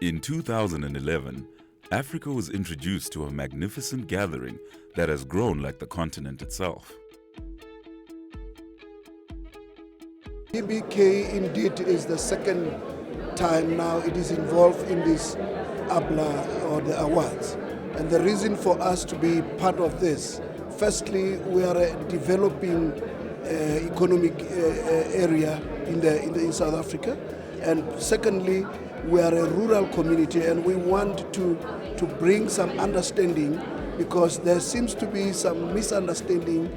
In 2011, Africa was introduced to a magnificent gathering that has grown like the continent itself. EBK indeed is the second time now it is involved in this AABLA or the awards. And the reason for us to be part of this, firstly, we are a developing economic area in South Africa. And secondly, we are a rural community and we want to bring some understanding because there seems to be some misunderstanding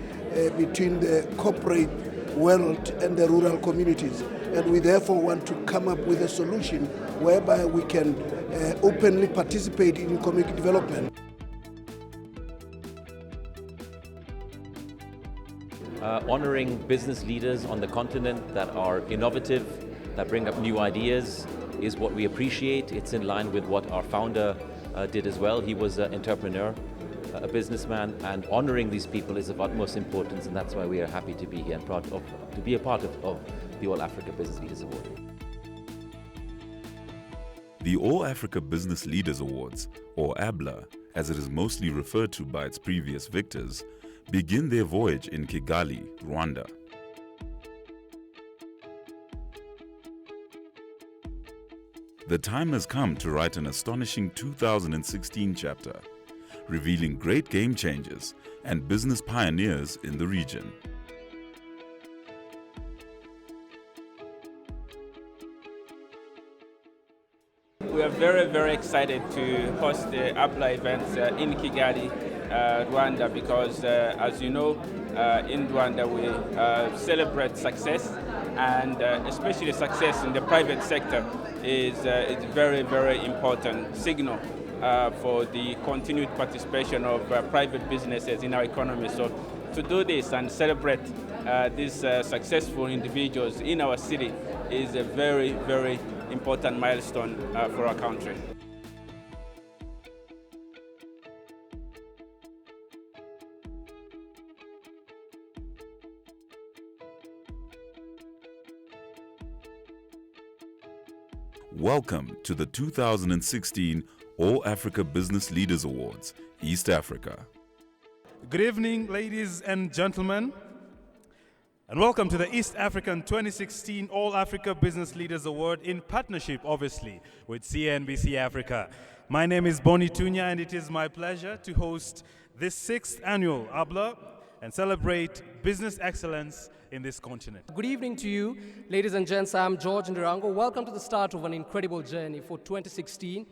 between the corporate world and the rural communities. And we therefore want to come up with a solution whereby we can openly participate in economic development. Honoring business leaders on the continent that are innovative, that bring up new ideas, is what we appreciate. It's in line with what our founder did as well. He was an entrepreneur, a businessman, and honoring these people is of utmost importance, and that's why we are happy to be here and proud to be a part of the All Africa Business Leaders Award. The All Africa Business Leaders Awards, or AABLA, as it is mostly referred to by its previous victors, begin their voyage in Kigali, Rwanda. The time has come to write an astonishing 2016 chapter, revealing great game changers and business pioneers in the region. We are very, very excited to host the AABLA events in Kigali, Rwanda, because as you know, in Rwanda we celebrate success, and especially success in the private sector is a very, very important signal for the continued participation of private businesses in our economy. So to do this and celebrate these successful individuals in our city is a very, very important milestone for our country. Welcome to the 2016 All Africa Business Leaders Awards, East Africa. Good evening, ladies and gentlemen, and welcome to the East African 2016 All Africa Business Leaders Award in partnership, obviously, with CNBC Africa. My name is Boni Tunya, and it is my pleasure to host this 6th annual AABLA and celebrate business excellence in this continent. Good evening to you, ladies and gents. I'm George Ndirango. Welcome to the start of an incredible journey for 2016.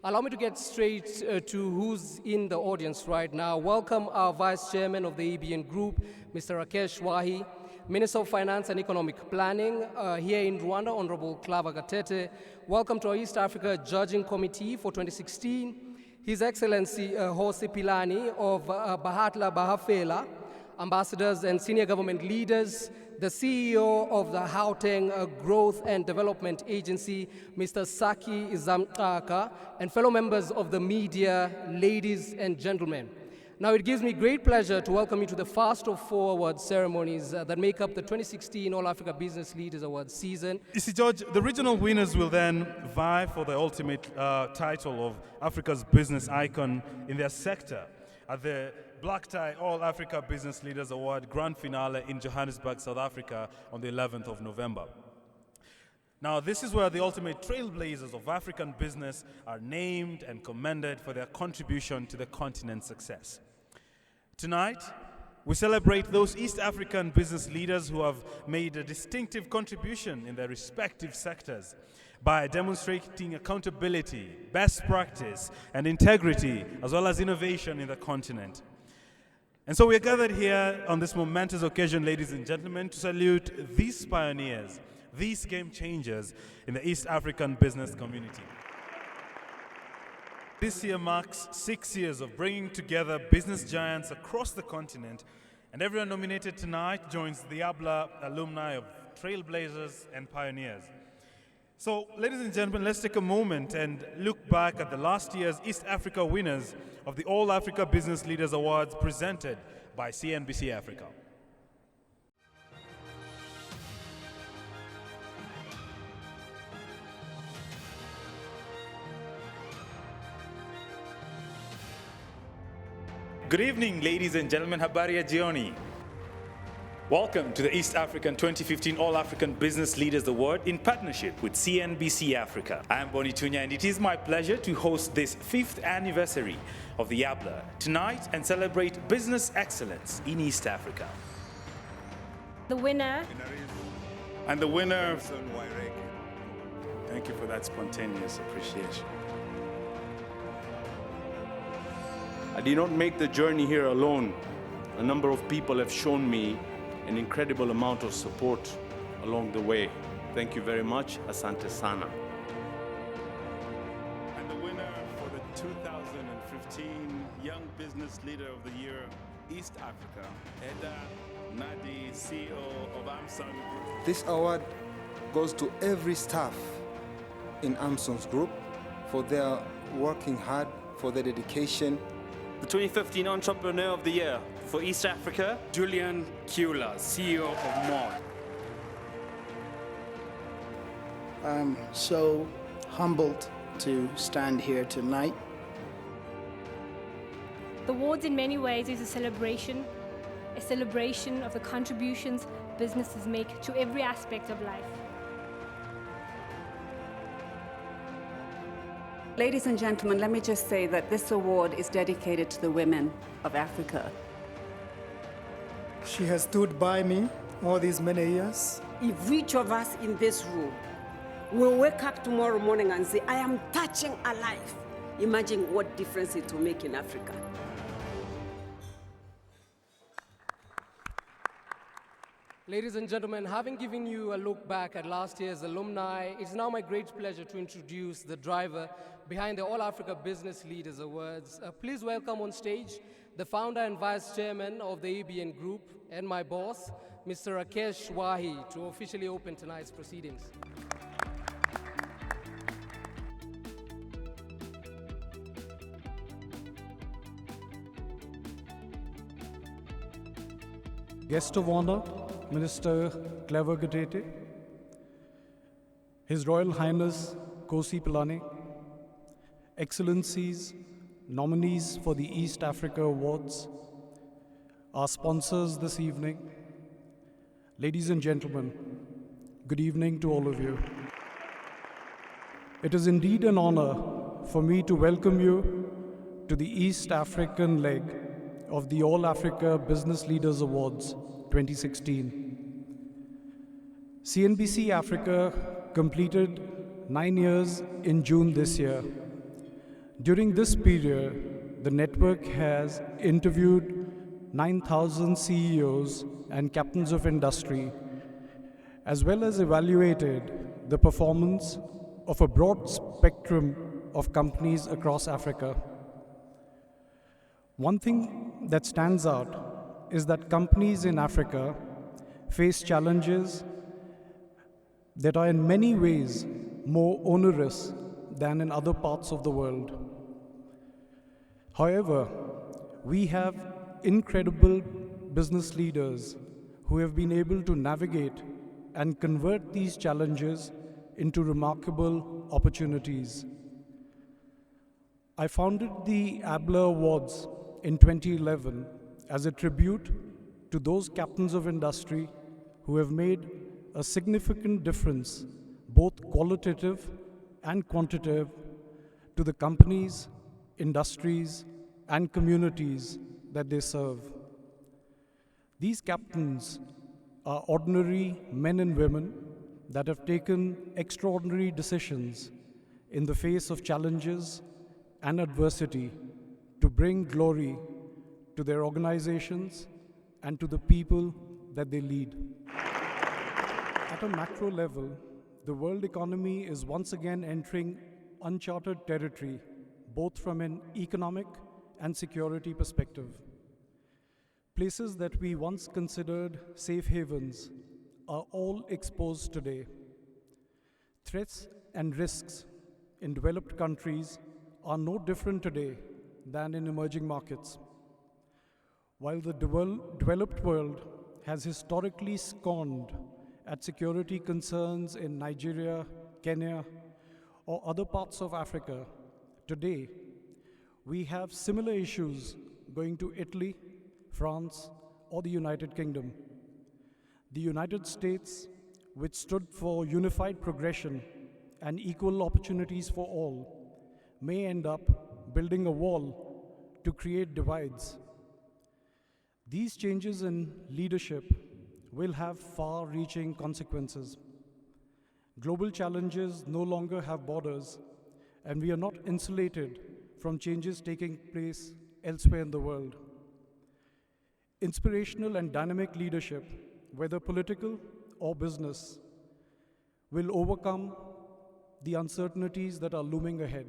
Allow me to get straight to who's in the audience right now. Welcome our Vice Chairman of the ABN Group, Mr. Rakesh Wahi, Minister of Finance and Economic Planning here in Rwanda, Honorable Clava Gatete. Welcome to our East Africa Judging Committee for 2016. His Excellency Jose Pilani of Bahatla Bahafela, ambassadors and senior government leaders, the CEO of the Gauteng Growth and Development Agency, Mr. Saki Zamtaka, and fellow members of the media, ladies and gentlemen. Now it gives me great pleasure to welcome you to the first of 4 award ceremonies that make up the 2016 All Africa Business Leaders Awards season. You see, George, the regional winners will then vie for the ultimate title of Africa's business icon in their sector at the Black Tie All Africa Business Leaders Award Grand Finale in Johannesburg, South Africa on the 11th of November. Now, this is where the ultimate trailblazers of African business are named and commended for their contribution to the continent's success. Tonight, we celebrate those East African business leaders who have made a distinctive contribution in their respective sectors by demonstrating accountability, best practice, and integrity, as well as innovation in the continent. And so we are gathered here on this momentous occasion, ladies and gentlemen, to salute these pioneers, these game changers in the East African business community. This year marks 6 years of bringing together business giants across the continent, and everyone nominated tonight joins the AABLA alumni of trailblazers and pioneers. So, ladies and gentlemen, let's take a moment and look back at the last year's East Africa winners of the All Africa Business Leaders Awards presented by CNBC Africa. Good evening, ladies and gentlemen. Habari ya jioni. Welcome to the East African 2015 All-African Business Leaders Award in partnership with CNBC Africa. I am Boni Tunya, and it is my pleasure to host this 5th anniversary of the AABLA tonight and celebrate business excellence in East Africa. The winner. And the winner. Thank you for that spontaneous appreciation. I did not make the journey here alone. A number of people have shown me an incredible amount of support along the way. Thank you very much. Asante sana. And the winner for the 2015 Young Business Leader of the Year, East Africa, Eda Nadi, CEO of Amson Group. This award goes to every staff in Amson's Group for their working hard, for their dedication. The 2015 Entrepreneur of the Year for East Africa, Julian Kiula, CEO of MOD. I'm so humbled to stand here tonight. The awards in many ways is a celebration of the contributions businesses make to every aspect of life. Ladies and gentlemen, let me just say that this award is dedicated to the women of Africa. She has stood by me all these many years. If each of us in this room will wake up tomorrow morning and say, I am touching a life, imagine what difference it will make in Africa. Ladies and gentlemen, having given you a look back at last year's alumni, it's now my great pleasure to introduce the driver behind the All Africa Business Leaders Awards. Please welcome on stage the founder and vice chairman of the ABN Group and my boss, Mr. Rakesh Wahi, to officially open tonight's proceedings. Guest of honor, Minister Clever Gatete, His Royal Highness Kosi Pilane, Excellencies, nominees for the East Africa Awards, our sponsors this evening, ladies and gentlemen, good evening to all of you. It is indeed an honor for me to welcome you to the East African leg of the All Africa Business Leaders Awards 2016. CNBC Africa completed 9 years in June this year. During this period, the network has interviewed 9,000 CEOs and captains of industry, as well as evaluated the performance of a broad spectrum of companies across Africa. One thing that stands out is that companies in Africa face challenges that are in many ways more onerous than in other parts of the world. However, we have incredible business leaders who have been able to navigate and convert these challenges into remarkable opportunities. I founded the AABLA Awards in 2011 as a tribute to those captains of industry who have made a significant difference, both qualitative and quantitative, to the companies, industries, and communities that they serve. These captains are ordinary men and women that have taken extraordinary decisions in the face of challenges and adversity to bring glory to their organizations and to the people that they lead. At a macro level, the world economy is once again entering uncharted territory, both from an economic and security perspective. Places that we once considered safe havens are all exposed today. Threats and risks in developed countries are no different today than in emerging markets. While the developed world has historically scorned at security concerns in Nigeria, Kenya, or other parts of Africa, today we have similar issues going to Italy, France, or the United Kingdom. The United States, which stood for unified progression and equal opportunities for all, may end up building a wall to create divides. These changes in leadership will have far-reaching consequences. Global challenges no longer have borders, and we are not insulated from changes taking place elsewhere in the world. Inspirational and dynamic leadership, whether political or business, will overcome the uncertainties that are looming ahead.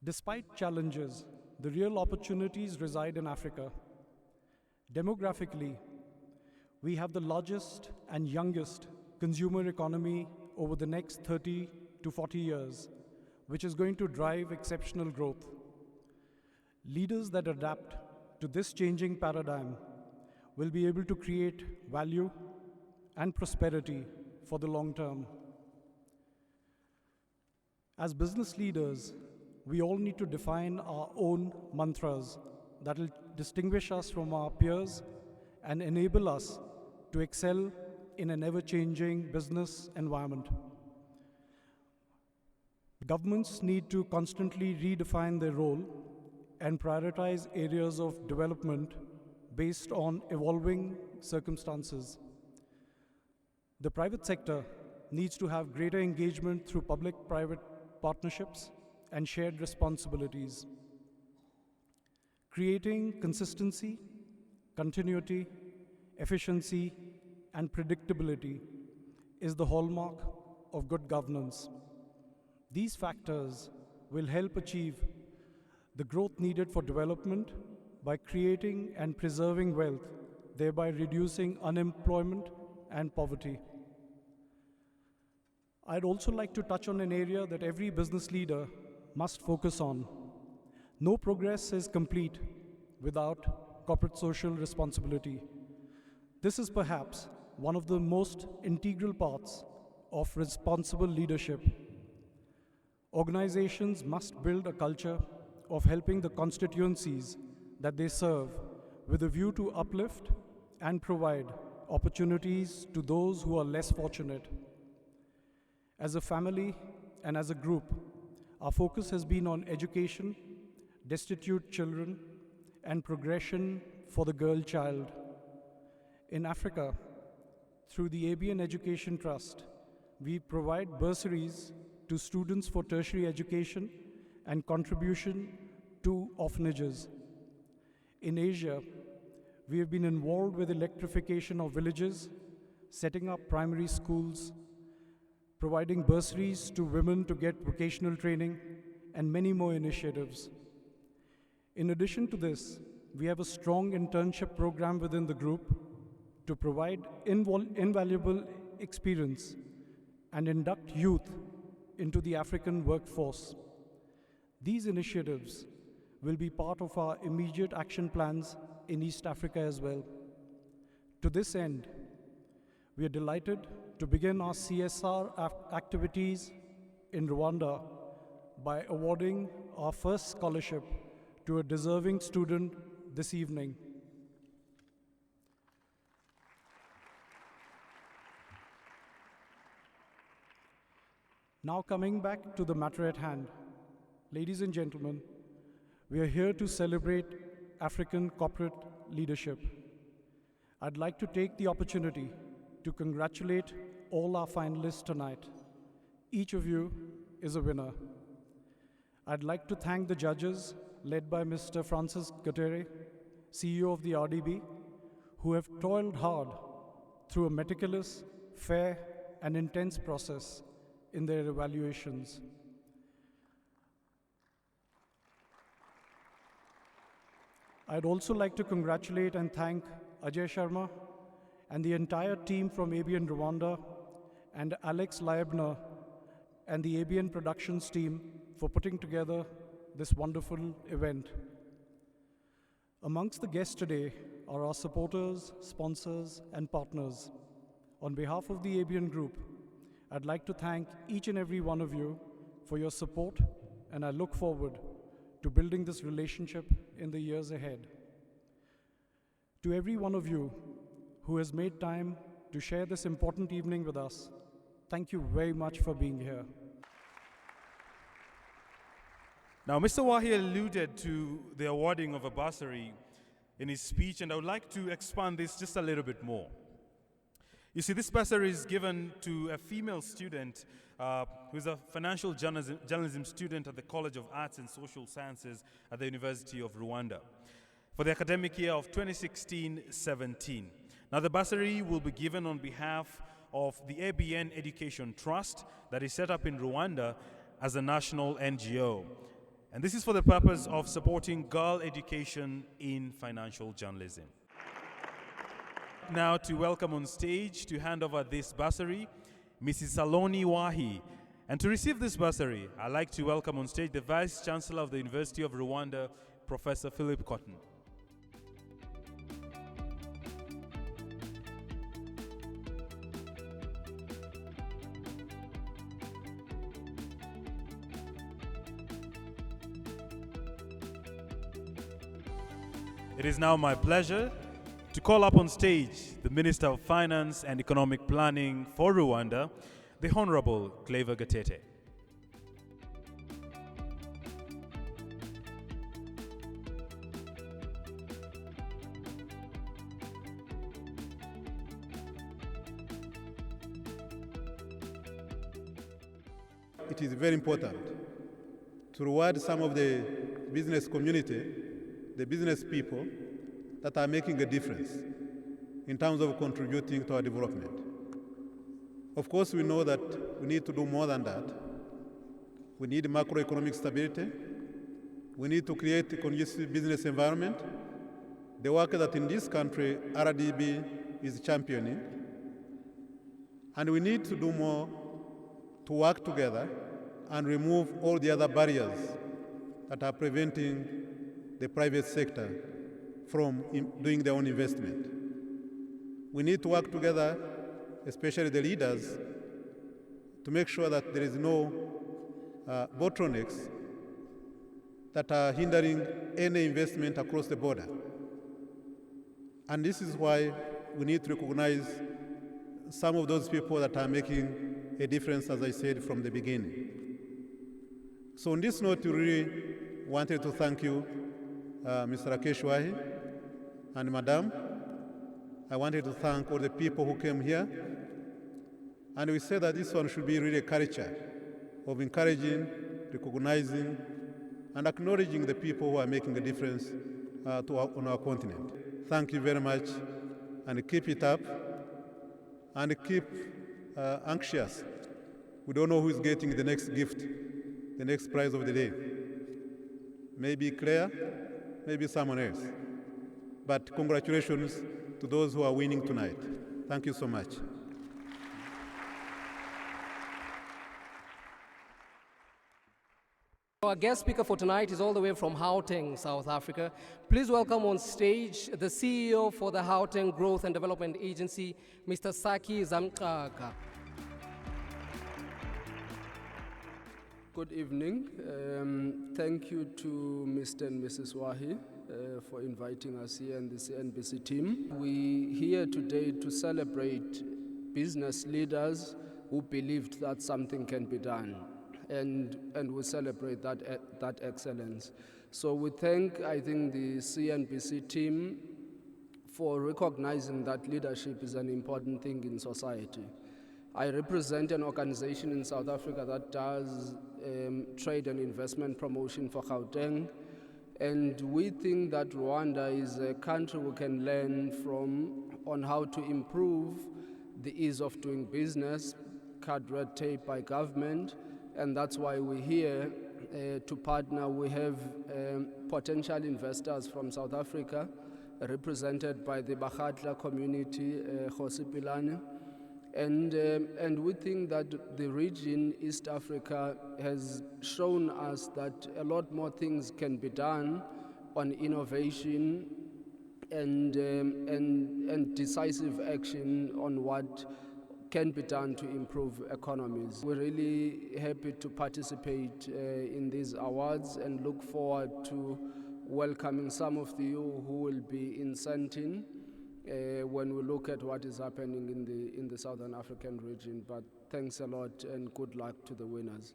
Despite challenges, the real opportunities reside in Africa. Demographically, we have the largest and youngest consumer economy over the next 30 to 40 years, which is going to drive exceptional growth. Leaders that adapt to this changing paradigm will be able to create value and prosperity for the long term. As business leaders, we all need to define our own mantras that will distinguish us from our peers and enable us to excel in an ever-changing business environment. Governments need to constantly redefine their role and prioritize areas of development based on evolving circumstances. The private sector needs to have greater engagement through public-private partnerships and shared responsibilities. Creating consistency, continuity, efficiency, and predictability is the hallmark of good governance. These factors will help achieve the growth needed for development by creating and preserving wealth, thereby reducing unemployment and poverty. I'd also like to touch on an area that every business leader must focus on. No progress is complete without corporate social responsibility. This is perhaps one of the most integral parts of responsible leadership. Organizations must build a culture of helping the constituencies that they serve with a view to uplift and provide opportunities to those who are less fortunate. As a family and as a group, our focus has been on education, destitute children, and progression for the girl child. In Africa, through the ABN Education Trust, we provide bursaries to students for tertiary education and contribution to orphanages. In Asia, we have been involved with electrification of villages, setting up primary schools, providing bursaries to women to get vocational training, and many more initiatives. In addition to this, we have a strong internship program within the group to provide invaluable experience and induct youth into the African workforce. These initiatives will be part of our immediate action plans in East Africa as well. To this end, we are delighted to begin our CSR activities in Rwanda by awarding our first scholarship to a deserving student this evening. Now coming back to the matter at hand, ladies and gentlemen, we are here to celebrate African corporate leadership. I'd like to take the opportunity to congratulate all our finalists tonight. Each of you is a winner. I'd like to thank the judges, led by Mr. Francis Gatere, CEO of the RDB, who have toiled hard through a meticulous, fair, and intense process in their evaluations. I'd also like to congratulate and thank Ajay Sharma and the entire team from ABN Rwanda and Alex Laebner and the ABN Productions team for putting together this wonderful event. Amongst the guests today are our supporters, sponsors, and partners. On behalf of the ABN Group, I'd like to thank each and every one of you for your support, and I look forward to building this relationship in the years ahead. To every one of you who has made time to share this important evening with us, thank you very much for being here. Now, Mr. Wahi alluded to the awarding of a bursary in his speech, and I would like to expand this just a little bit more. You see, this bursary is given to a female student who is a financial journalism student at the College of Arts and Social Sciences at the University of Rwanda for the academic year of 2016-17. Now, the bursary will be given on behalf of the ABN Education Trust that is set up in Rwanda as a national NGO. And this is for the purpose of supporting girl education in financial journalism. Now to welcome on stage to hand over this bursary, Mrs. Saloni Wahi. And to receive this bursary, I'd like to welcome on stage the Vice Chancellor of the University of Rwanda, Professor Philip Cotton. It is now my pleasure to call up on stage the Minister of Finance and Economic Planning for Rwanda, the Honorable Claver Gatete. It is very important to reward some of the business community, the business people that are making a difference in terms of contributing to our development. Of course, we know that we need to do more than that. We need macroeconomic stability. We need to create a conducive business environment. The work that in this country RDB is championing. And we need to do more to work together and remove all the other barriers that are preventing the private sector from doing their own investment. We need to work together, especially the leaders, to make sure that there is no bottlenecks that are hindering any investment across the border. And this is why we need to recognize some of those people that are making a difference, as I said from the beginning. So on this note, we really wanted to thank you, Mr. Rakesh Wahi and Madam. I wanted to thank all the people who came here. And we said that this one should be really a culture of encouraging, recognizing, and acknowledging the people who are making a difference on our continent. Thank you very much, and keep it up, and keep anxious. We don't know who is getting the next gift, the next prize of the day. Maybe Claire, maybe someone else. But congratulations to those who are winning tonight. Thank you so much. Our guest speaker for tonight is all the way from Gauteng, South Africa. Please welcome on stage the CEO for the Gauteng Growth and Development Agency, Mr. Saki Zamkaka. Good evening. Thank you to Mr. and Mrs. Wahi for inviting us here and the CNBC team. We're here today to celebrate business leaders who believed that something can be done. And we celebrate that excellence. So we thank, I think, the CNBC team for recognizing that leadership is an important thing in society. I represent an organization in South Africa that does trade and investment promotion for Gauteng, and we think that Rwanda is a country we can learn from on how to improve the ease of doing business, cut red tape by government, and that's why we're here to partner. We have potential investors from South Africa, represented by the Bakhatla community, Josipilane, and we think that the region, East Africa, has shown us that a lot more things can be done on innovation and decisive action on what can be done to improve economies. We're really happy to participate in these awards and look forward to welcoming some of you who will be in Sandton when we look at what is happening in the Southern African region. But thanks a lot and good luck to the winners.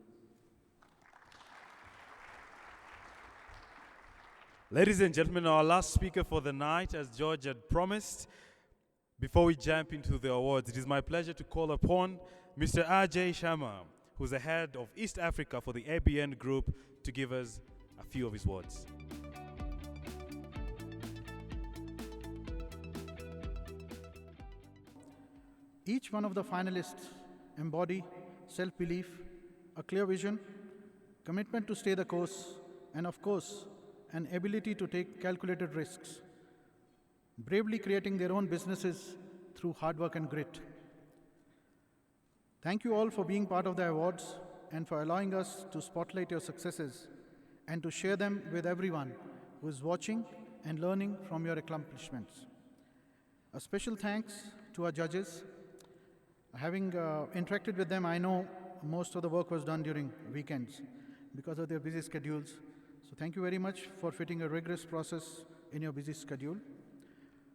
Ladies and gentlemen, our last speaker for the night, as George had promised. Before we jump into the awards, it is my pleasure to call upon Mr. Ajay Sharma, who's the head of East Africa for the ABN Group, to give us a few of his words. Each one of the finalists embody self-belief, a clear vision, commitment to stay the course, and of course, an ability to take calculated risks, bravely creating their own businesses through hard work and grit. Thank you all for being part of the awards and for allowing us to spotlight your successes and to share them with everyone who is watching and learning from your accomplishments. A special thanks to our judges. Having interacted with them, I know most of the work was done during weekends because of their busy schedules. So thank you very much for fitting a rigorous process in your busy schedule.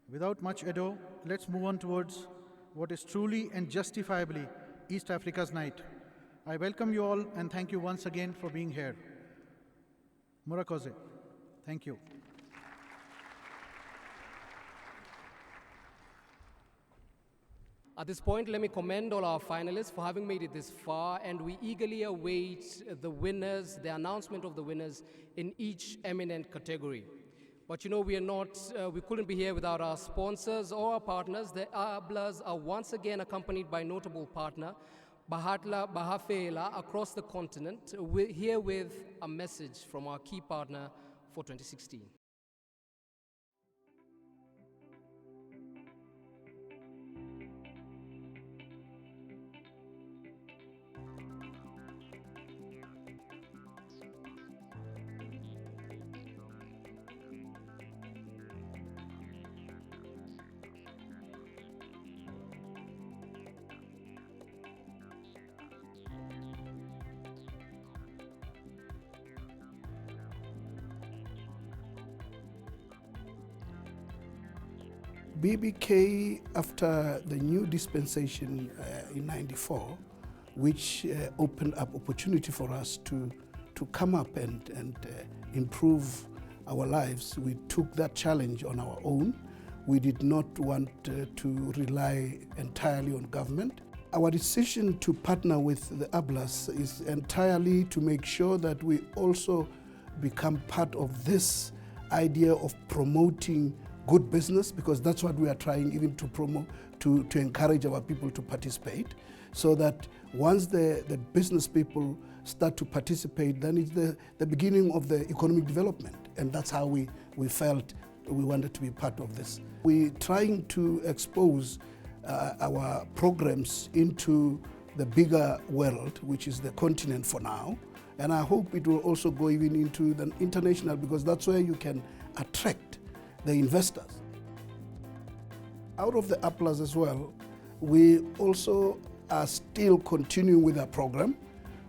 Without much ado, let's move on towards what is truly and justifiably East Africa's night. I welcome you all and thank you once again for being here. Murakoze. Thank you. At this point, let me commend all our finalists for having made it this far, and we eagerly await the winners, the announcement of the winners in each eminent category. But you know, we couldn't be here without our sponsors or our partners. The AABLAs are once again accompanied by notable partner, Bahatla Bahafela, across the continent. We're here with a message from our key partner for 2016. BBK, after the new dispensation in '94, which opened up opportunity for us to come up and improve our lives, we took that challenge on our own. We did not want to rely entirely on government. Our decision to partner with the AABLAs is entirely to make sure that we also become part of this idea of promoting good business, because that's what we are trying even to promote, to encourage our people to participate, so that once the business people start to participate, then it's the beginning of the economic development. And that's how we felt we wanted to be part of this. We're trying to expose our programs into the bigger world, which is the continent for now. And I hope it will also go even into the international, because that's where you can attract the investors. Out of the AABLAs as well, we also are still continuing with our program.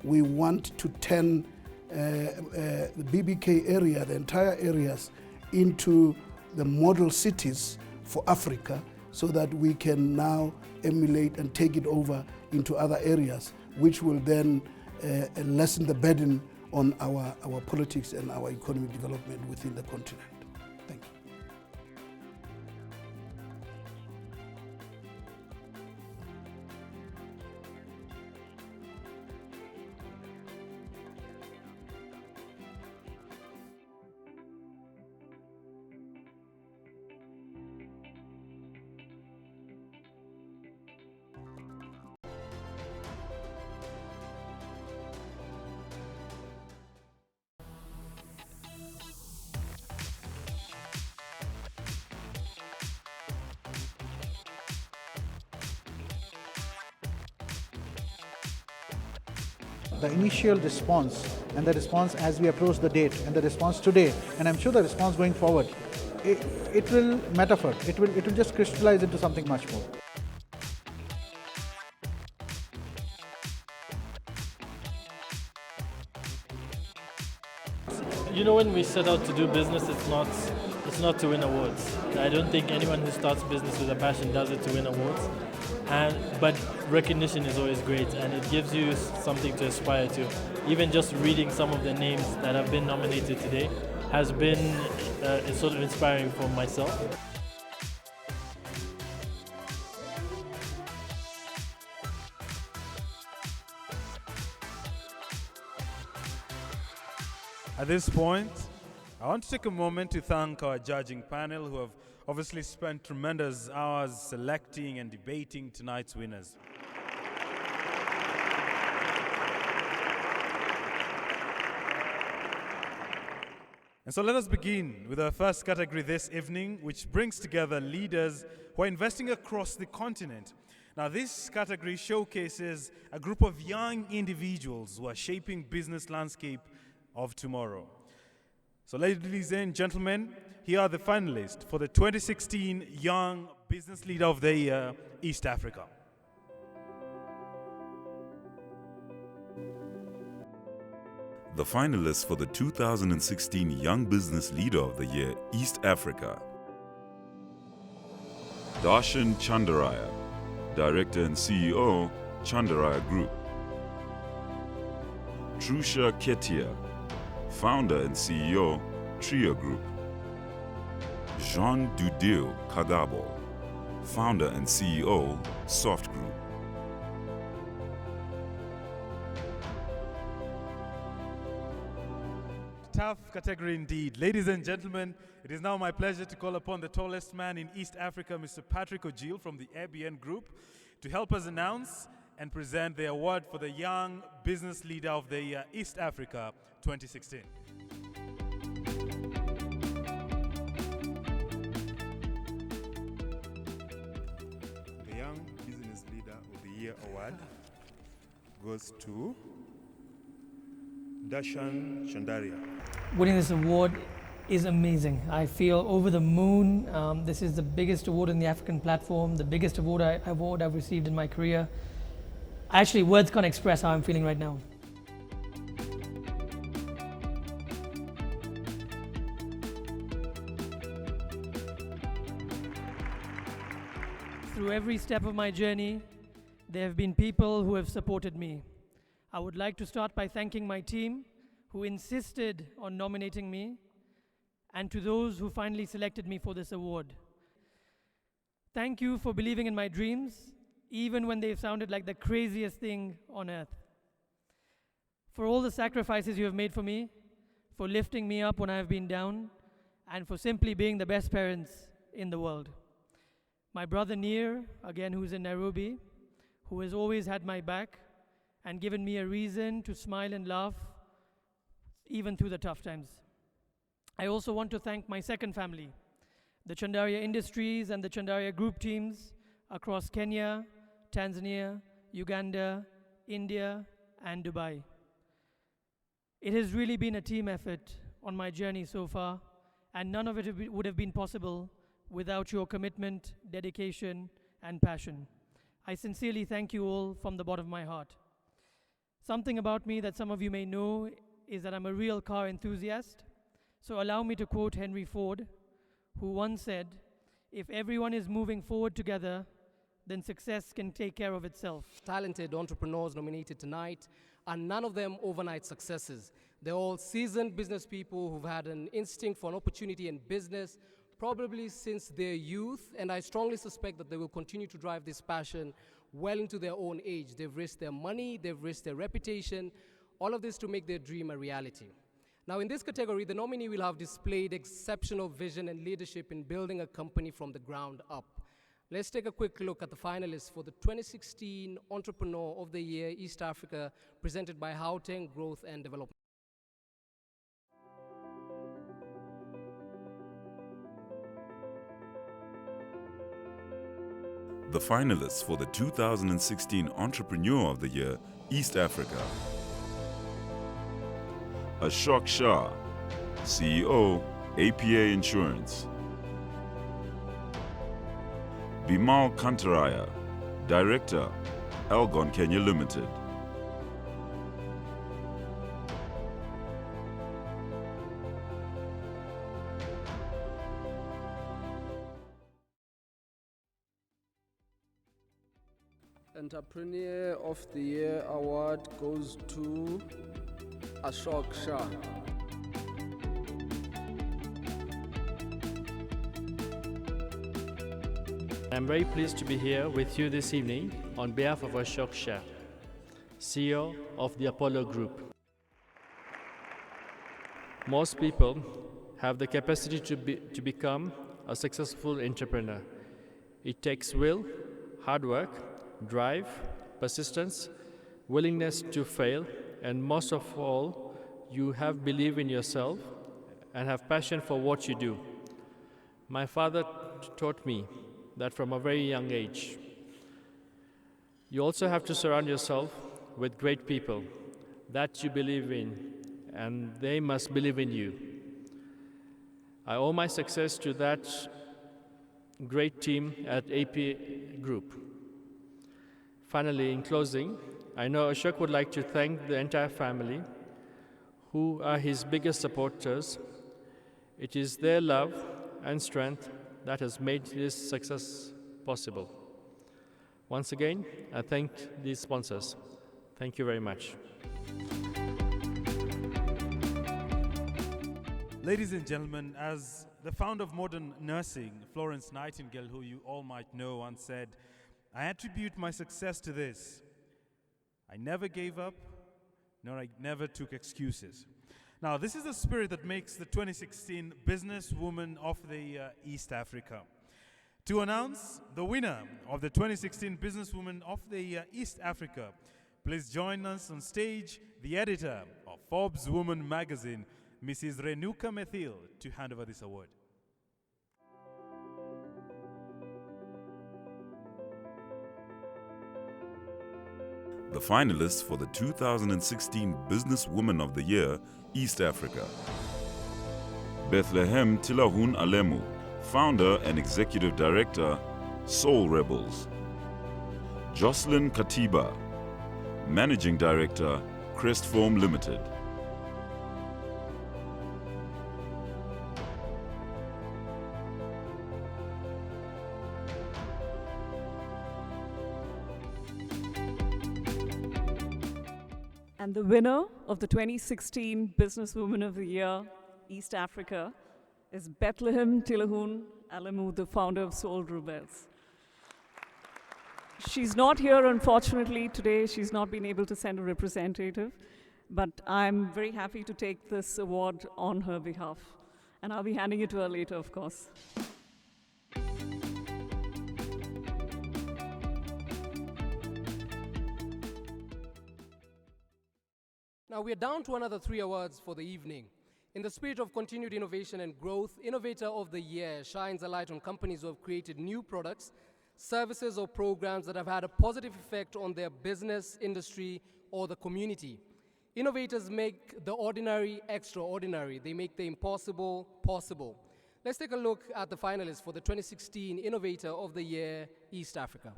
We want to turn the BBK area, the entire areas, into the model cities for Africa, so that we can now emulate and take it over into other areas, which will then lessen the burden on our politics and our economic development within the continent. Thank you. The initial response and the response as we approach the date and the response today, and I'm sure the response going forward, it will metaphor, it will just crystallize into something much more. You know, when we set out to do business, it's not to win awards. I don't think anyone who starts business with a passion does it to win awards. But recognition is always great, and it gives you something to aspire to. Even just reading some of the names that have been nominated today has been sort of inspiring for myself. At this point, I want to take a moment to thank our judging panel who have obviously spent tremendous hours selecting and debating tonight's winners. And so let us begin with our first category this evening, which brings together leaders who are investing across the continent. Now, this category showcases a group of young individuals who are shaping business landscape of tomorrow. So ladies and gentlemen, here are the finalists for the 2016 Young Business Leader of the Year, East Africa. The finalists for the 2016 Young Business Leader of the Year, East Africa. Darshan Chandaraya, Director and CEO, Chandaraya Group. Trusha Ketia, Founder and CEO, Tria Group. Jean Dudil Kagabo, Founder and CEO, Soft Group. Tough category indeed. Ladies and gentlemen, it is now my pleasure to call upon the tallest man in East Africa, Mr. Patrick Ojil from the ABN Group, to help us announce and present the award for the Young Business Leader of the Year, East Africa 2016. The Young Business Leader of the Year award goes to Darshan Chandaria. Winning this award is amazing. I feel over the moon. This is the biggest award in the African platform, the biggest award I've received in my career. Actually, words can't express how I'm feeling right now. Through every step of my journey, there have been people who have supported me. I would like to start by thanking my team who insisted on nominating me, and to those who finally selected me for this award. Thank you for believing in my dreams, even when they've sounded like the craziest thing on earth. For all the sacrifices you have made for me, for lifting me up when I have been down, and for simply being the best parents in the world. My brother Nir, again who's in Nairobi, who has always had my back and given me a reason to smile and laugh even through the tough times. I also want to thank my second family, the Chandaria Industries and the Chandaria Group teams across Kenya, Tanzania, Uganda, India, and Dubai. It has really been a team effort on my journey so far, and none of it would have been possible without your commitment, dedication, and passion. I sincerely thank you all from the bottom of my heart. Something about me that some of you may know is that I'm a real car enthusiast. So allow me to quote Henry Ford, who once said, "If everyone is moving forward together, then success can take care of itself." Talented entrepreneurs nominated tonight, and none of them overnight successes. They're all seasoned business people who've had an instinct for an opportunity in business, probably since their youth, and I strongly suspect that they will continue to drive this passion well into their own age. They've risked their money, they've risked their reputation, all of this to make their dream a reality. Now in this category, the nominee will have displayed exceptional vision and leadership in building a company from the ground up. Let's take a quick look at the finalists for the 2016 Entrepreneur of the Year East Africa, presented by Gauteng Growth and Development. The finalists for the 2016 Entrepreneur of the Year, East Africa. Ashok Shah, CEO, APA Insurance. Bimal Kantaraya, Director, Elgon Kenya Limited. Entrepreneur of the Year award goes to Ashok Shah. I'm very pleased to be here with you this evening on behalf of Ashok Shah, CEO of the Apollo Group. Most people have the capacity to become a successful entrepreneur. It takes will, hard work, drive, persistence, willingness to fail, and most of all, you have belief in yourself and have passion for what you do. My father taught me that from a very young age. You also have to surround yourself with great people that you believe in, and they must believe in you. I owe my success to that great team at AP Group. Finally, in closing, I know Ashok would like to thank the entire family who are his biggest supporters. It is their love and strength that has made this success possible. Once again, I thank these sponsors. Thank you very much. Ladies and gentlemen, as the founder of modern nursing, Florence Nightingale, who you all might know, once said, "I attribute my success to this. I never gave up, nor I never took excuses." Now, this is the spirit that makes the 2016 Businesswoman of the Year East Africa. To announce the winner of the 2016 Businesswoman of the Year East Africa, please join us on stage, the editor of Forbes Woman magazine, Mrs. Renuka Methil, to hand over this award. The finalists for the 2016 Businesswoman of the Year, East Africa. Bethlehem Tilahun Alemu, Founder and Executive Director, Soul Rebels. Jocelyn Katiba, Managing Director, Crest Foam Limited. And the winner of the 2016 Businesswoman of the Year, East Africa, is Bethlehem Tilahun Alemu, the founder of Soul Rebels. She's not here, unfortunately, today. She's not been able to send a representative, but I'm very happy to take this award on her behalf. And I'll be handing it to her later, of course. Now we're down to another 3 awards for the evening. In the spirit of continued innovation and growth, Innovator of the Year shines a light on companies who have created new products, services or programs that have had a positive effect on their business, industry, or the community. Innovators make the ordinary extraordinary. They make the impossible possible. Let's take a look at the finalists for the 2016 Innovator of the Year, East Africa.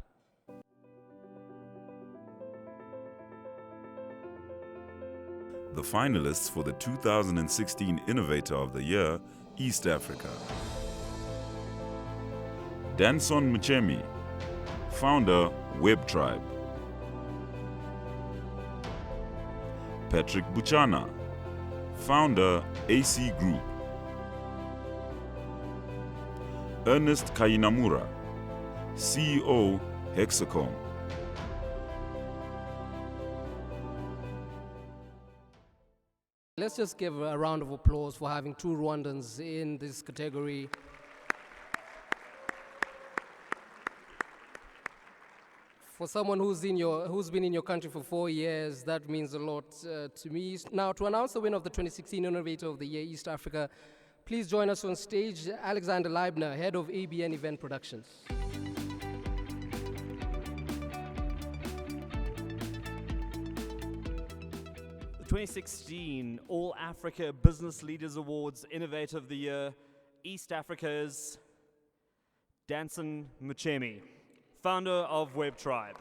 The finalists for the 2016 Innovator of the Year, East Africa. Danson Mchemi, Founder, Web Tribe. Patrick Buchana, Founder, AC Group. Ernest Kainamura, CEO, Hexacom. Let's just give a round of applause for having 2 Rwandans in this category. For someone who's been in your country for 4 years, that means a lot to me. Now, to announce the winner of the 2016 Innovator of the Year, East Africa, please join us on stage, Alexander Leibner, Head of ABN Event Productions. The 2016 All Africa Business Leaders Awards Innovator of the Year, East Africa's Danson Mchemi, founder of Web Tribe.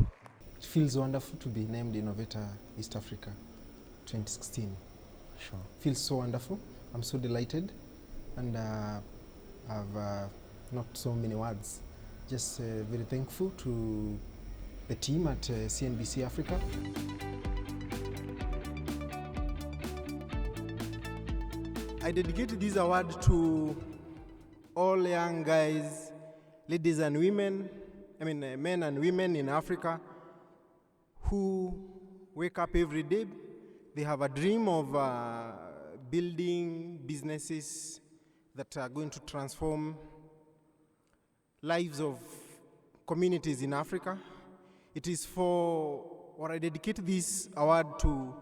It feels wonderful to be named Innovator East Africa 2016. Sure. Feels so wonderful. I'm so delighted, and I've not so many words. Just very thankful to the team at CNBC Africa. I dedicate this award to all young guys, ladies and women, men and women in Africa who wake up every day. They have a dream of building businesses that are going to transform lives of communities in Africa. It is I dedicate this award to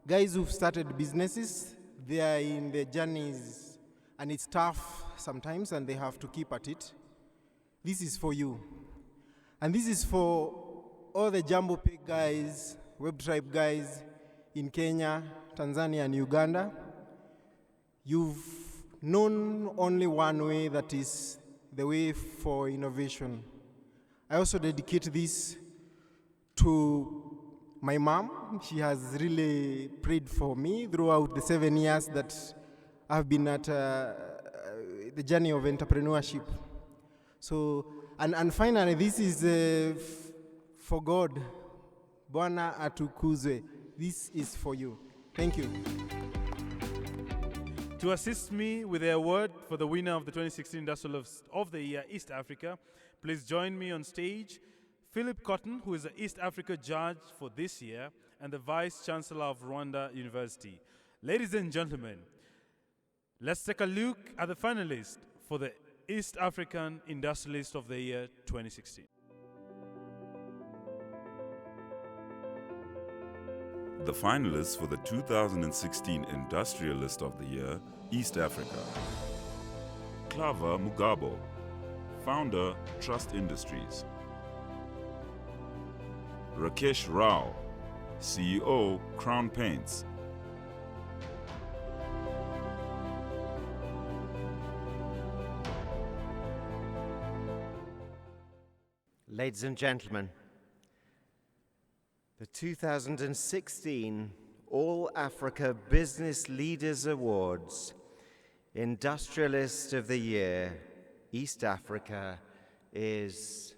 guys who've started businesses. They are in their journeys and it's tough sometimes and they have to keep at it. This is for you. And this is for all the Jumbo Pig guys, Web Tribe guys in Kenya, Tanzania and Uganda. You've known only one way, that is the way for innovation. I also dedicate this to my mom. She has really prayed for me throughout the 7 years that I've been at the journey of entrepreneurship. So, and finally, this is for God. Bwana atukuzwe. This is for you. Thank you. To assist me with the award for the winner of the 2016 Industrialist of the Year, East Africa, please join me on stage, Philip Cotton, who is the East Africa judge for this year and the Vice Chancellor of Rwanda University. Ladies and gentlemen, let's take a look at the finalists for the East African Industrialist of the Year 2016. The finalists for the 2016 Industrialist of the Year, East Africa. Clava Mugabo, founder, Trust Industries. Rakesh Rao, CEO, Crown Paints. Ladies and gentlemen, the 2016 All Africa Business Leaders Awards, Industrialist of the Year, East Africa, is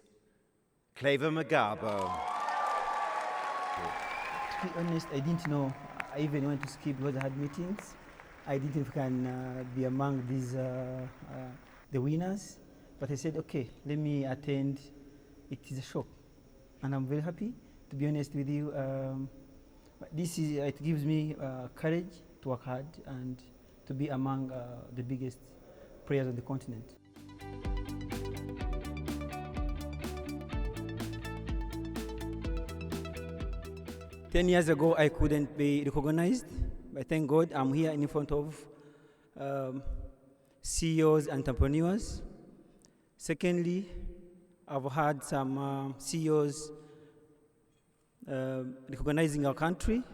Clava Mugabo. To be honest, I didn't know. I even went to skip because I had meetings. I didn't know if I can be among these the winners. But I said, okay, let me attend. It is a shock, and I'm very happy. To be honest with you, it gives me courage to work hard and to be among the biggest players on the continent. Ten years ago, I couldn't be recognized, but thank God I'm here in front of CEOs and entrepreneurs. Secondly, I've had some CEOs recognizing our country.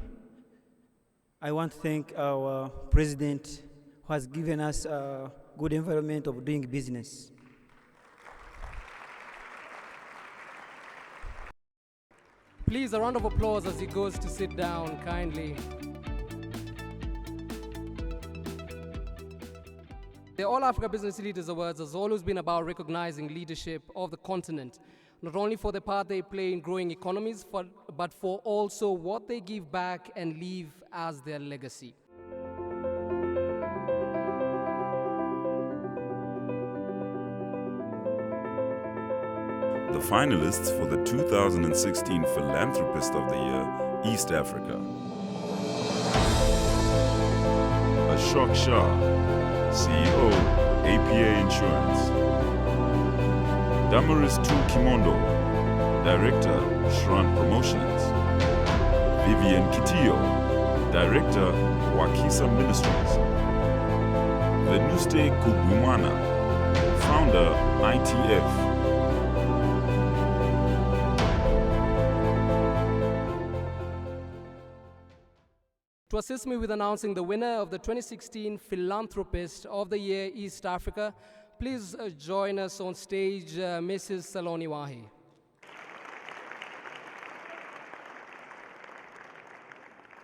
I want to thank our president who has given us a good environment of doing business. Please, a round of applause as he goes to sit down kindly. The All Africa Business Leaders Awards has always been about recognizing leadership of the continent, not only for the part they play in growing economies, but for also what they give back and leave as their legacy. The finalists for the 2016 Philanthropist of the Year, East Africa. Ashok Shah, CEO, APA Insurance. Damaris Tu Kimondo, Director, Shran Promotions. Vivian Kitillo, Director, Wakisa Ministries. Venuste Kubumana, Founder, ITF. To assist me with announcing the winner of the 2016 Philanthropist of the Year, East Africa, please join us on stage, Mrs. Saloni Wahi.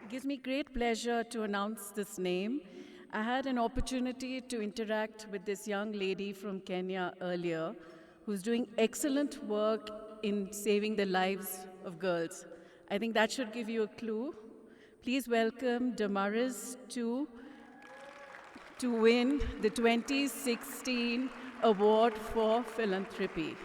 It gives me great pleasure to announce this name. I had an opportunity to interact with this young lady from Kenya earlier, who's doing excellent work in saving the lives of girls. I think that should give you a clue. Please welcome Damaris to win the 2016 Award for Philanthropy.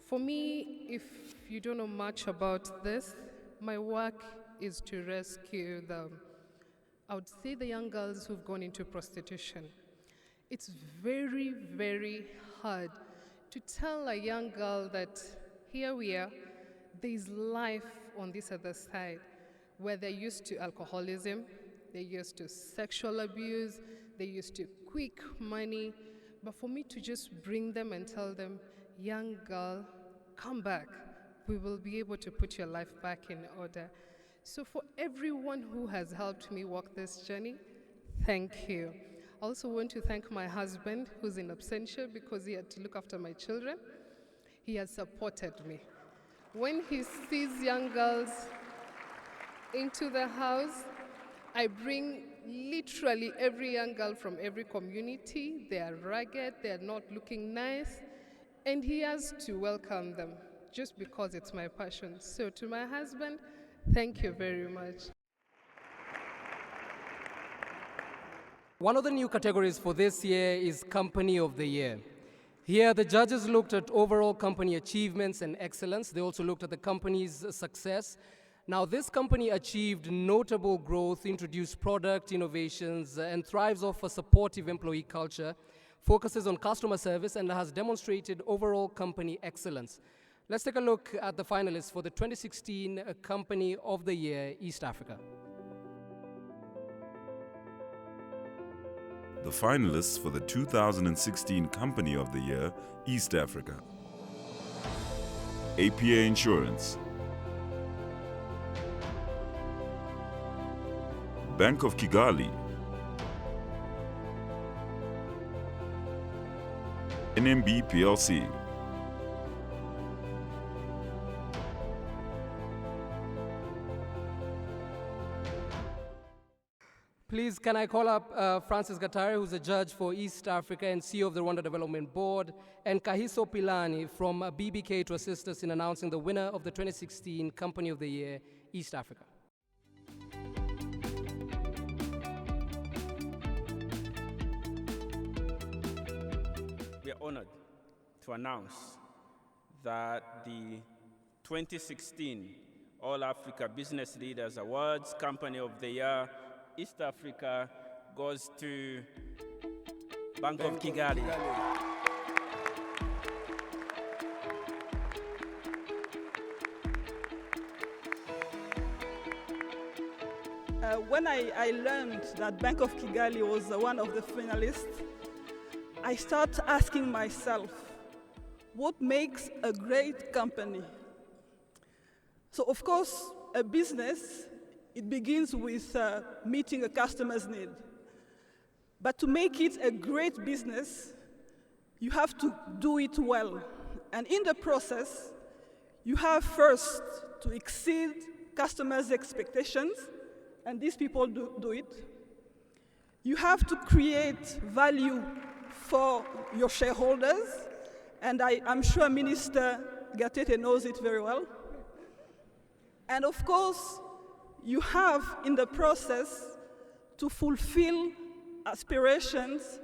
For me, if you don't know much about this, my work is to rescue I would say the young girls who've gone into prostitution. It's very, very hard to tell a young girl that here we are, there's life on this other side, where they're used to alcoholism, they're used to sexual abuse, they're used to quick money. But for me to just bring them and tell them, young girl, come back. We will be able to put your life back in order. So for everyone who has helped me walk this journey, thank you. I also want to thank my husband, who's in absentia because he had to look after my children. He has supported me. When he sees young girls into the house, I bring literally every young girl from every community. They are ragged, they are not looking nice, and he has to welcome them just because it's my passion. So to my husband, thank you very much. One of the new categories for this year is Company of the Year. Here, the judges looked at overall company achievements and excellence. They also looked at the company's success. Now, this company achieved notable growth, introduced product innovations, and thrives off a supportive employee culture, focuses on customer service, and has demonstrated overall company excellence. Let's take a look at the finalists for the 2016 Company of the Year, East Africa. The finalists for the 2016 Company of the Year, East Africa. APA Insurance, Bank of Kigali, NMB PLC, Please, can I call up Francis Gatare, who's a judge for East Africa and CEO of the Rwanda Development Board, and Kahiso Pilani from BBK to assist us in announcing the winner of the 2016 Company of the Year, East Africa. We are honored to announce that the 2016 All Africa Business Leaders Awards Company of the Year East Africa goes to Bank of Kigali. When I learned that Bank of Kigali was one of the finalists, I started asking myself, what makes a great company? So of course, a business, it begins with meeting a customer's need. But to make it a great business, you have to do it well. And in the process, you have first to exceed customers' expectations, and these people do it. You have to create value for your shareholders, and I'm sure Minister Gatete knows it very well. And of course, you have in the process to fulfill aspirations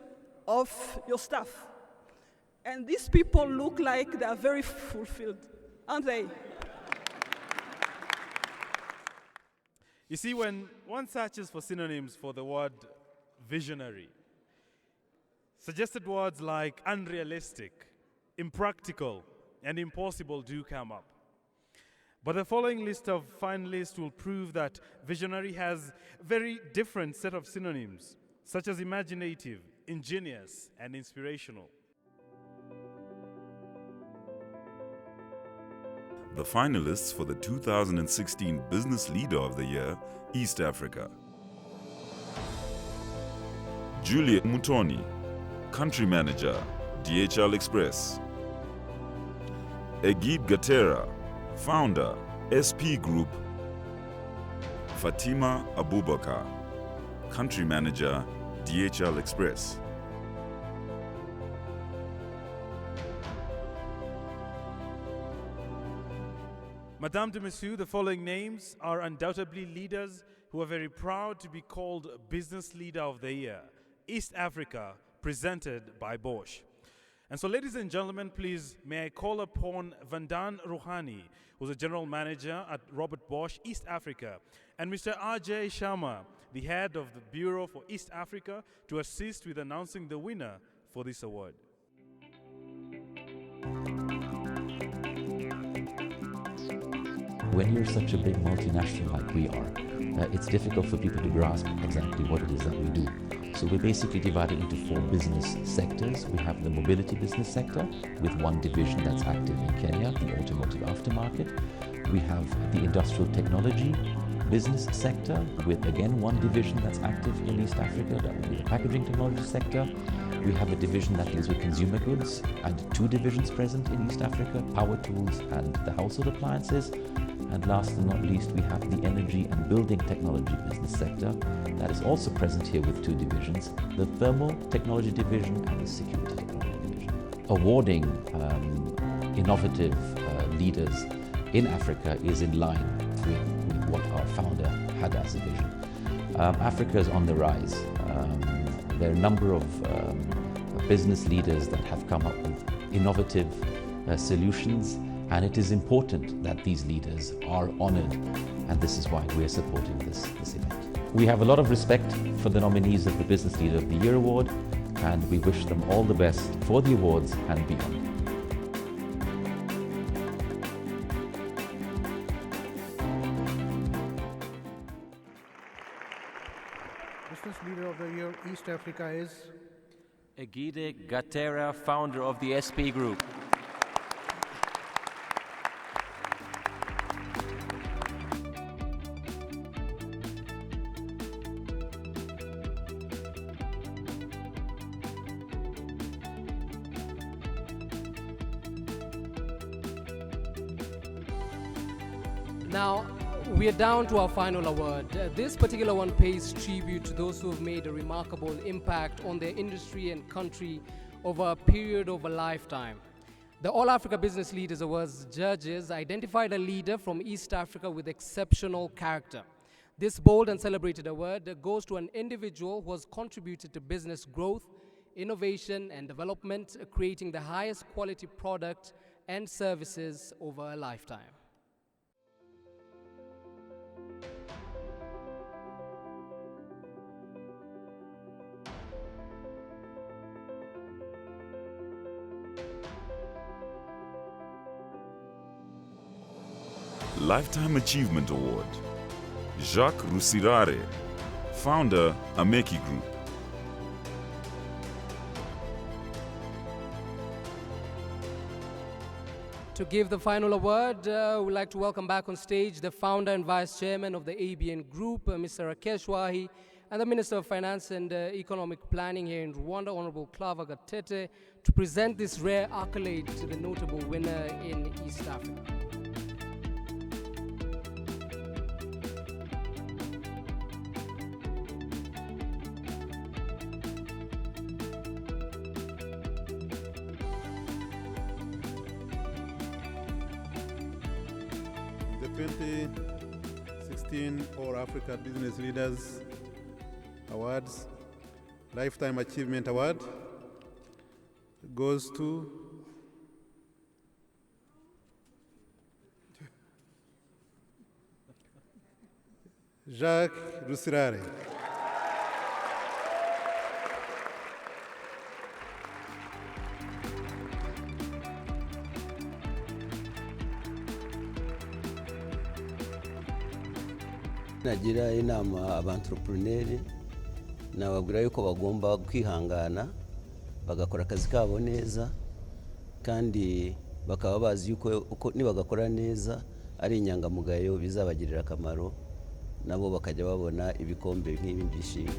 of your staff. And these people look like they are very fulfilled, aren't they? You see, when one searches for synonyms for the word visionary, suggested words like unrealistic, impractical, and impossible do come up. But the following list of finalists will prove that visionary has a very different set of synonyms, such as imaginative, ingenious, and inspirational. The finalists for the 2016 Business Leader of the Year, East Africa. Juliet Mutoni, Country Manager, DHL Express. Egid Gatera, founder, SP Group. Fatima Abubakar, country manager, DHL Express. Madame de Monsieur, the following names are undoubtedly leaders who are very proud to be called Business Leader of the Year, East Africa, presented by Bosch. And so, ladies and gentlemen, please, may I call upon Vandan Rouhani, who's a General Manager at Robert Bosch, East Africa, and Mr. Ajay Sharma, the head of the Bureau for East Africa, to assist with announcing the winner for this award. When you're such a big multinational like we are, it's difficult for people to grasp exactly what it is that we do. So we're basically divided into 4 business sectors. We have the mobility business sector with one division that's active in Kenya, the automotive aftermarket. We have the industrial technology business sector with, again, one division that's active in East Africa, that would be the packaging technology sector. We have a division that deals with consumer goods and 2 divisions present in East Africa, power tools and the household appliances. And last and not least, we have the energy and building technology business sector that is also present here with 2 divisions, the thermal technology division and the security technology division. Awarding innovative leaders in Africa is in line with what our founder had as a vision. Africa is on the rise. There are a number of business leaders that have come up with innovative solutions, and it is important that these leaders are honored, and this is why we are supporting this event. We have a lot of respect for the nominees of the Business Leader of the Year Award, and we wish them all the best for the awards and beyond. Business Leader of the Year, East Africa is Egid Gatera, founder of the SP Group. Now, we are down to our final award. This particular one pays tribute to those who have made a remarkable impact on their industry and country over a period of a lifetime. The All Africa Business Leaders Awards judges identified a leader from East Africa with exceptional character. This bold and celebrated award goes to an individual who has contributed to business growth, innovation, and development, creating the highest quality product and services over a lifetime. Lifetime Achievement Award. Jacques Rusirare, founder, Ameki Group. To give the final award, we'd like to welcome back on stage the founder and vice chairman of the ABN Group, Mr. Rakesh Wahi, and the Minister of Finance and Economic Planning here in Rwanda, Honorable Claver Gatete, to present this rare accolade to the notable winner in East Africa. The 2016 All Africa Business Leaders Awards, Lifetime Achievement Award, goes to Jacques Rusirare. Nagira inama abantrepreneur nababwira yuko bagomba kwihangana bagakora akazi kabo neza kandi bakaba bazi yuko nibagakora neza ari inyangamugayo bizabagirira akamaro nabo bakajya babona ibikombe nk'ibi byishimo.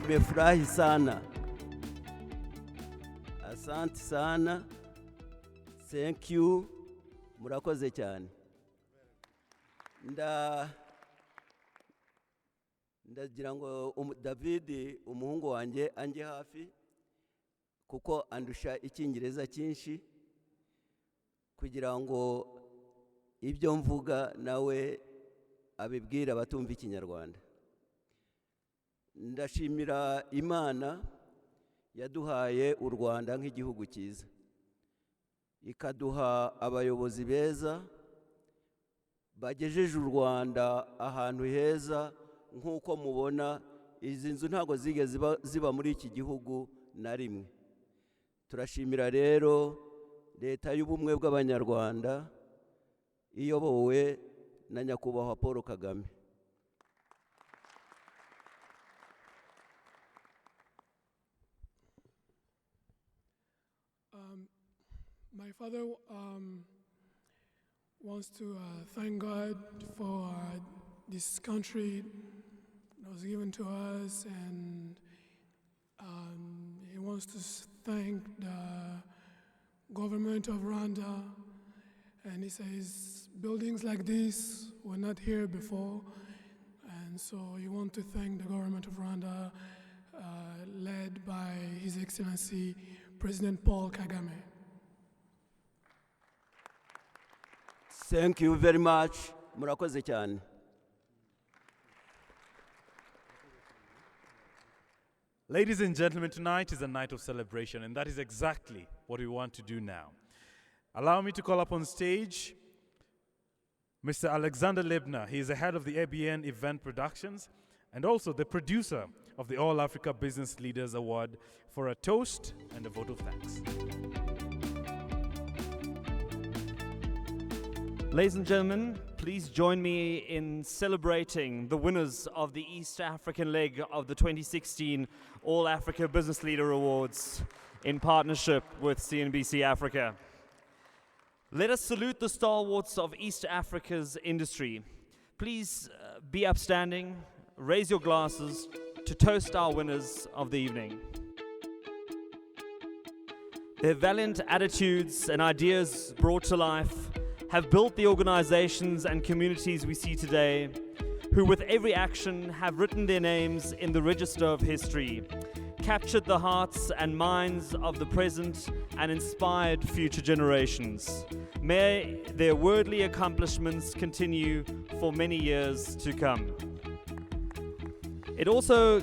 nimefurahi sana. Asante sana. Thank you. Murakoze cyane. Ndagira ngo David umuhungu wanjye anje hafi kuko andusha icyingereza cyinshi kugira ngo ibyo mvuga nawe abibwira abatumva ikinyarwanda. Ndashimira Imana yaduhaye u Rwanda nk'igihugu cyiza, ikaduha abayobozi beza bagejeje u Rwanda ahantu heza. Nk'uko mubona izi nzu ntago zigeze ziba muri iki gihugu na rimwe. Turashimira rero leta y'ubumwe bw'abanyarwanda iyobowe na nyakubahwa Paul Kagame. My father wants to thank God for this country that was given to us, and he wants to thank the government of Rwanda, and he says buildings like this were not here before, and so he wants to thank the government of Rwanda led by His Excellency President Paul Kagame. Thank you very much. Murakoze cyane. Ladies and gentlemen, tonight is a night of celebration, and that is exactly what we want to do now. Allow me to call up on stage Mr. Alexander Lebner. He is the head of the ABN Event Productions and also the producer of the All Africa Business Leaders Award, for a toast and a vote of thanks. Ladies and gentlemen, please join me in celebrating the winners of the East African leg of the 2016 All Africa Business Leader Awards in partnership with CNBC Africa. Let us salute the stalwarts of East Africa's industry. Please be upstanding, raise your glasses to toast our winners of the evening. Their valiant attitudes and ideas brought to life have built the organizations and communities we see today, who with every action have written their names in the register of history, captured the hearts and minds of the present, and inspired future generations. May their worldly accomplishments continue for many years to come. It also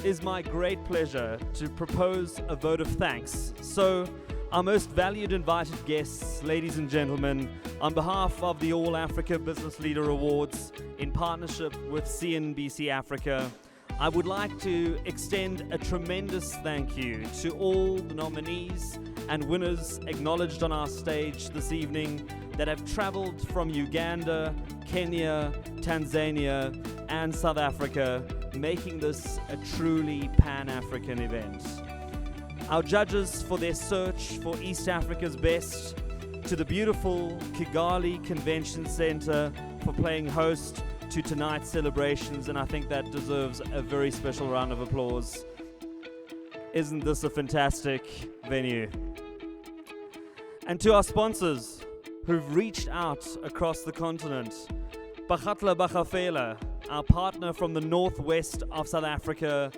is my great pleasure to propose a vote of thanks. So, our most valued invited guests, ladies and gentlemen, on behalf of the All Africa Business Leader Awards in partnership with CNBC Africa, I would like to extend a tremendous thank you to all the nominees and winners acknowledged on our stage this evening that have traveled from Uganda, Kenya, Tanzania, and South Africa, making this a truly Pan-African event. Our judges for their search for East Africa's best, to the beautiful Kigali Convention Center for playing host to tonight's celebrations, and I think that deserves a very special round of applause. Isn't this a fantastic venue? And to our sponsors who've reached out across the continent, Bakhatla Bakhafela, our partner from the northwest of South Africa,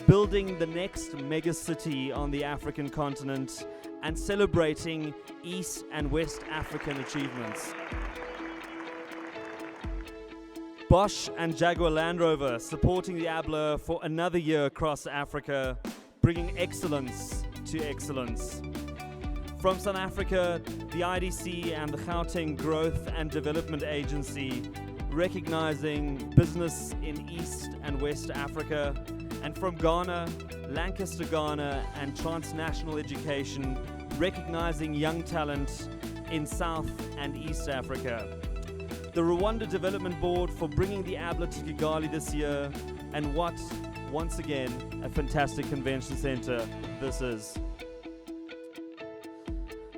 building the next megacity on the African continent and celebrating East and West African achievements. Bosch and Jaguar Land Rover supporting the AABLA for another year across Africa, bringing excellence to excellence. From South Africa, the IDC and the Gauteng Growth and Development Agency, recognizing business in East and West Africa. And from Ghana, Lancaster Ghana and Transnational Education, recognizing young talent in South and East Africa. The Rwanda Development Board for bringing the AABLA to Kigali this year, and what, once again, a fantastic convention center this is.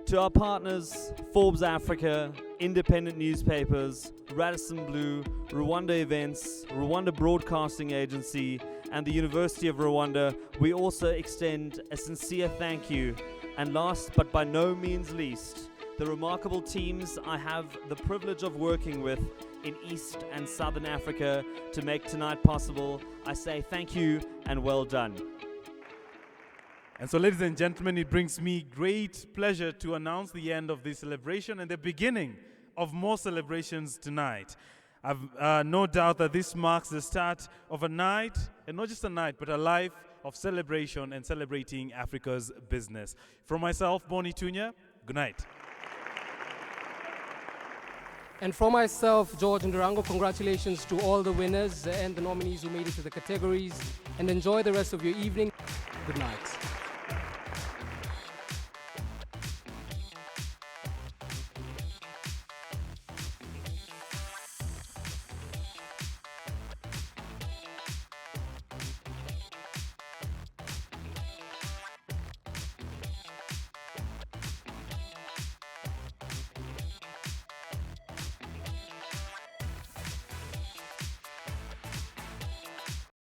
To our partners, Forbes Africa, independent newspapers, Radisson Blue, Rwanda Events, Rwanda Broadcasting Agency, and the University of Rwanda, we also extend a sincere thank you. And last but by no means least, the remarkable teams I have the privilege of working with in East and Southern Africa to make tonight possible. I say thank you and well done. And so, ladies and gentlemen, it brings me great pleasure to announce the end of this celebration and the beginning of more celebrations tonight. I've no doubt that this marks the start of a night, and not just a night, but a life of celebration and celebrating Africa's business. From myself, Boni Tunya, good night. And for myself, George Ndurango, congratulations to all the winners and the nominees who made it to the categories. And enjoy the rest of your evening. Good night.